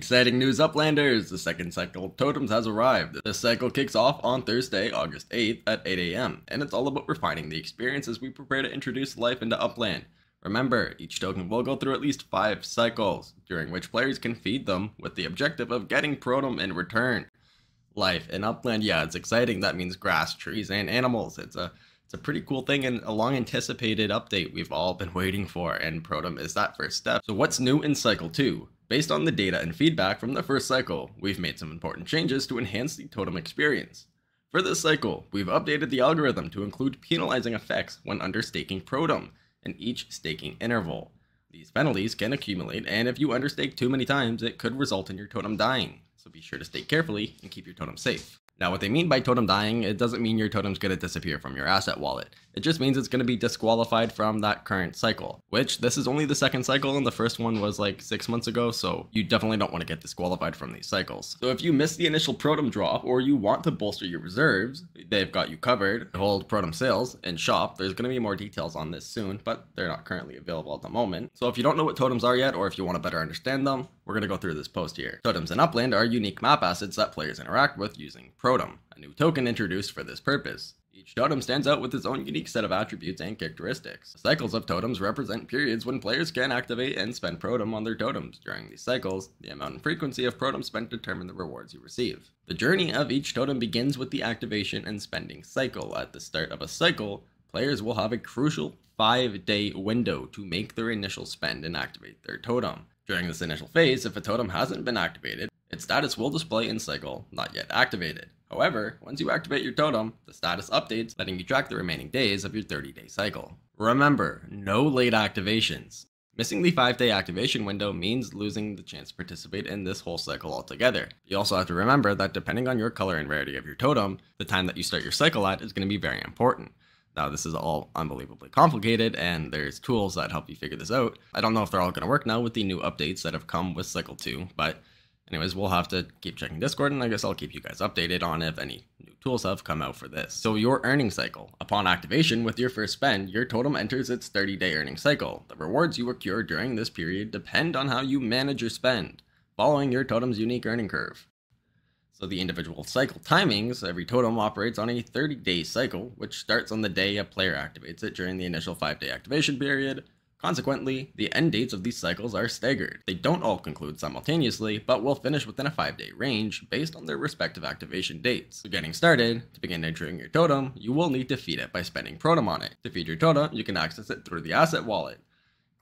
Exciting news, Uplanders! The second cycle of Totems has arrived. This cycle kicks off on Thursday, August 8th at 8 AM, and it's all about refining the experience as we prepare to introduce life into Upland. Remember, each token will go through at least 5 cycles, during which players can feed them with the objective of getting Totem in return. Life in Upland, yeah, it's exciting. That means grass, trees, and animals. It's a pretty cool thing and a long anticipated update we've all been waiting for, and Totem is that first step. So what's new in Cycle 2? Based on the data and feedback from the first cycle, we've made some important changes to enhance the Totem experience. For this cycle, we've updated the algorithm to include penalizing effects when understaking Totem in each staking interval. These penalties can accumulate, and if you understake too many times, it could result in your Totem dying. So be sure to stake carefully and keep your Totem safe. Now, what they mean by Totem dying, it doesn't mean your Totem's going to disappear from your asset wallet. It just means it's going to be disqualified from that current cycle, which this is only the second cycle and the first one was like 6 months ago, so you definitely don't want to get disqualified from these cycles. So if you miss the initial Totem drop or you want to bolster your reserves, they've got you covered. Hold Totem sales and shop. There's going to be more details on this soon, but they're not currently available at the moment. So if you don't know what Totems are yet, or if you want to better understand them, we're going to go through this post here. Totems in Upland are unique map assets that players interact with using Totem, a new token introduced for this purpose. Each totem stands out with its own unique set of attributes and characteristics. The cycles of totems represent periods when players can activate and spend Totem on their totems. During these cycles, the amount and frequency of Totem spent determine the rewards you receive. The journey of each totem begins with the activation and spending cycle. At the start of a cycle, players will have a crucial 5-day window to make their initial spend and activate their totem. During this initial phase, if a totem hasn't been activated, its status will display in cycle, not yet activated. However, once you activate your totem, the status updates, letting you track the remaining days of your 30-day cycle. Remember, no late activations. Missing the 5-day activation window means losing the chance to participate in this whole cycle altogether. You also have to remember that depending on your color and rarity of your totem, the time that you start your cycle at is going to be very important. Now, this is all unbelievably complicated, and there's tools that help you figure this out. I don't know if they're all going to work now with the new updates that have come with Cycle 2, but anyways, we'll have to keep checking Discord, and I guess I'll keep you guys updated on if any new tools have come out for this. So your earning cycle. Upon activation with your first spend, your totem enters its 30-day earning cycle. The rewards you accrue during this period depend on how you manage your spend, following your totem's unique earning curve. So the individual cycle timings, every totem operates on a 30-day cycle, which starts on the day a player activates it during the initial 5-day activation period. Consequently, the end dates of these cycles are staggered. They don't all conclude simultaneously, but will finish within a 5-day range based on their respective activation dates. So getting started, to begin entering your totem, you will need to feed it by spending Totem on it. To feed your totem, you can access it through the asset wallet.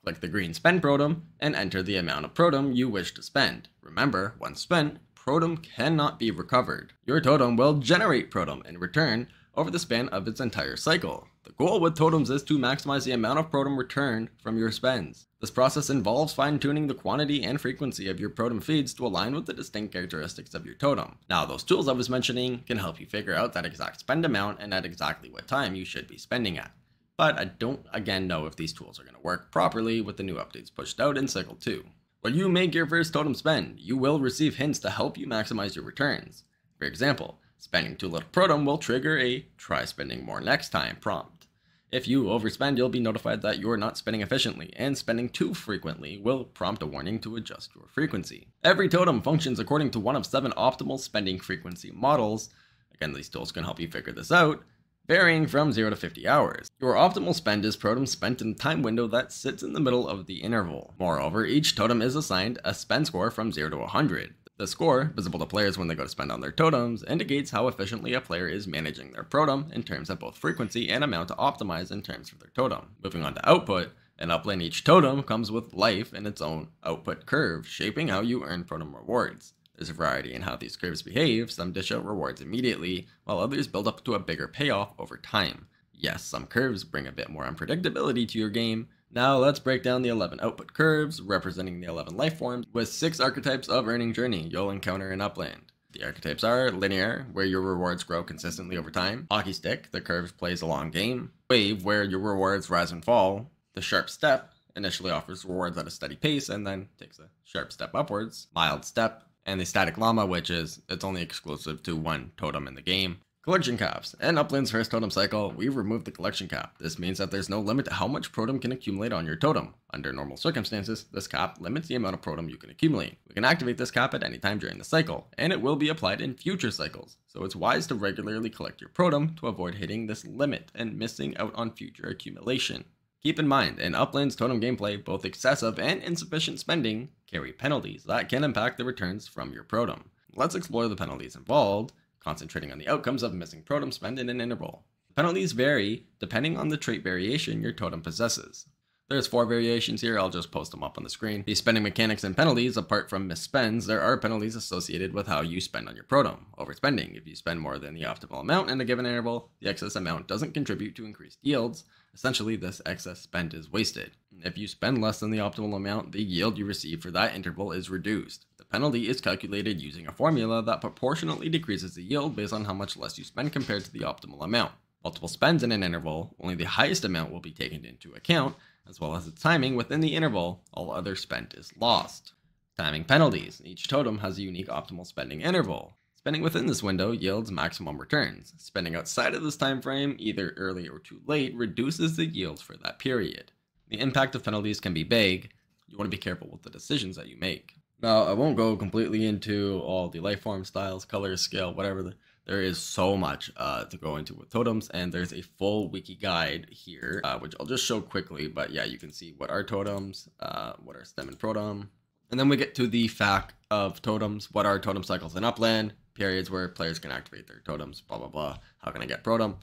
Click the green Spend Totem and enter the amount of Totem you wish to spend. Remember, once spent, Totem cannot be recovered. Your totem will generate Totem in return over the span of its entire cycle. The goal with totems is to maximize the amount of Totem returned from your spends. This process involves fine-tuning the quantity and frequency of your Totem feeds to align with the distinct characteristics of your totem. Now, those tools I was mentioning can help you figure out that exact spend amount and at exactly what time you should be spending at. But I don't again know if these tools are going to work properly with the new updates pushed out in Cycle 2. When you make your first totem spend, you will receive hints to help you maximize your returns. For example, spending too little Totem will trigger a "try spending more next time" prompt. If you overspend, you'll be notified that you're not spending efficiently, and spending too frequently will prompt a warning to adjust your frequency. Every totem functions according to one of 7 optimal spending frequency models. Again, these tools can help you figure this out, varying from 0 to 50 hours. Your optimal spend is Totem spent in the time window that sits in the middle of the interval. Moreover, each totem is assigned a spend score from 0 to 100. The score, visible to players when they go to spend on their totems, indicates how efficiently a player is managing their totem in terms of both frequency and amount to optimize in terms of their totem. Moving on to output, in Upland each totem comes with life in its own output curve, shaping how you earn Totem rewards. There's a variety in how these curves behave. Some dish out rewards immediately, while others build up to a bigger payoff over time. Yes, some curves bring a bit more unpredictability to your game. Now let's break down the 11 output curves, representing the 11 life forms, with 6 archetypes of earning journey you'll encounter in Upland. The archetypes are linear, where your rewards grow consistently over time; hockey stick, the curve plays a long game; wave, where your rewards rise and fall; the sharp step, initially offers rewards at a steady pace and then takes a sharp step upwards; mild step; and the static llama, which is it's only exclusive to one totem in the game. Collection caps. In Upland's first totem cycle, we removed the collection cap. This means that there's no limit to how much protem can accumulate on your totem. Under normal circumstances, this cap limits the amount of protem you can accumulate. We can activate this cap at any time during the cycle, and it will be applied in future cycles, so it's wise to regularly collect your protem to avoid hitting this limit and missing out on future accumulation. Keep in mind, in Upland's totem gameplay, both excessive and insufficient spending carry penalties that can impact the returns from your protem. Let's explore the penalties involved, concentrating on the outcomes of missing protem spend in an interval. Penalties vary depending on the trait variation your totem possesses. There's 4 variations here, I'll just post them up on the screen. The spending mechanics and penalties, apart from misspends, there are penalties associated with how you spend on your protem. Overspending. If you spend more than the optimal amount in a given interval, the excess amount doesn't contribute to increased yields. Essentially, this excess spend is wasted. If you spend less than the optimal amount, the yield you receive for that interval is reduced. The penalty is calculated using a formula that proportionately decreases the yield based on how much less you spend compared to the optimal amount. Multiple spends in an interval, only the highest amount will be taken into account, as well as the timing within the interval. All other spent is lost. Timing penalties. Each totem has a unique optimal spending interval. Spending within this window yields maximum returns. Spending outside of this time frame, either early or too late, reduces the yields for that period. The impact of penalties can be vague. You want to be careful with the decisions that you make. Now, I won't go completely into all the life form styles, colors, scale, whatever. There is so much to go into with totems, and there's a full wiki guide here, which I'll just show quickly. But yeah, you can see what are totems, what are stem and protem. And then we get to the fact of totems, what are totem cycles in Upland, periods where players can activate their totems, blah, blah, blah. How can I get protem?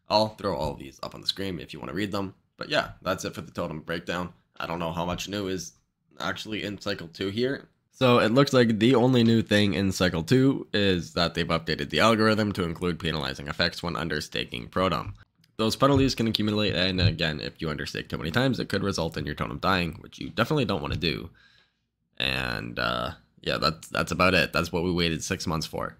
I'll throw all of these up on the screen if you want to read them. But yeah, that's it for the totem breakdown. I don't know how much new is actually in Cycle 2 here. So it looks like the only new thing in Cycle 2 is that they've updated the algorithm to include penalizing effects when understaking protem. Those penalties can accumulate, and again, if you understake too many times, it could result in your totem dying, which you definitely don't want to do. And yeah, that's about it. That's what we waited 6 months for.